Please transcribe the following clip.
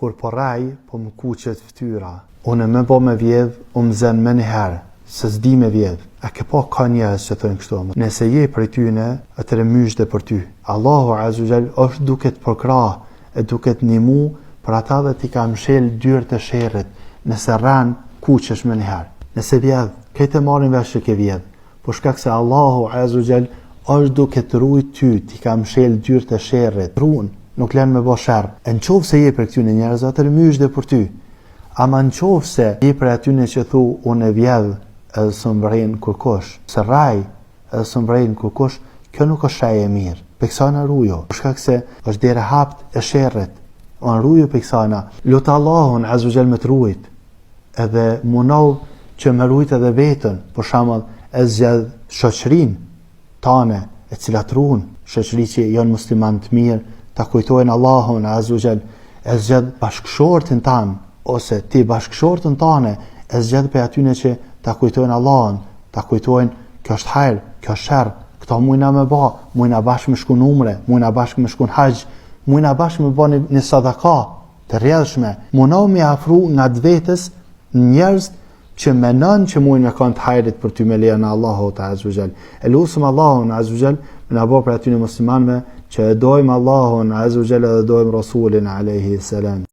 Kur po raj, po më kuqet fytyra. Unë më po me vjedh, më zen më njëherë, se s'di me vjedh. A ke po ka njerëz që thojnë kështu? Nëse je prej tyne, atëre myshde për ty. Allahu Azza wa Jall është duke të përkrah, e duke të ndihmu për ata dhe ti ka mshel dyrë të sherrit. Nëse rran, kuqesh më njëherë. Nëse vjedh, këtë marrin vesh që ke vjedh. Po shkak se Allahu Azza wa Jall është duke të rujt ty, ti ka mshel dyrë të sherrit. Ruan, nuk lën me bë sherr. Në qoftë se je për këtyne njerëz, atëre myshde për ty. Ama në qoftë se je për atyne që thu unë e vjedh edhe së mbërejnë kërkosh, se raj edhe së mbërejnë kërkosh, kjo nuk është shaj e mirë. Peksana rujo, shkak se është dere hapt e sherrit. Onë rujo peksana, lutë Allahun Azza wa Jall me të rujt, edhe munau që me rujt edhe vetën, për shembull e zgjedh shoqërinë tane, e cilat ruan, shoqëri që janë musliman të mirë, ta kujtojnë Allahun Azza wa Jall, e zgjedh bashkëshortin tan, ose ti bashkëshortën tane, e zgjedh për atyne që ta kujtojnë Allahun, ta kujtojnë kjo është hajr, kjo është sherr, këto mujna me ba, mujna bashkë me shku në umre, mujna bashkë me shku në hajj, mujna bashkë me ba një sadaka të rjedhshme, munau me afru nga të vetës njerëz që menon që mujnë me kanë të hajrit për ty me leja në Allahu Azza wa Jall. E lusëm Allahun Azza wa Jall me na bo për atyne muslimanve që e dojmë Allahun Azza wa Jall edhe dojmë Rasulin alayhi salam.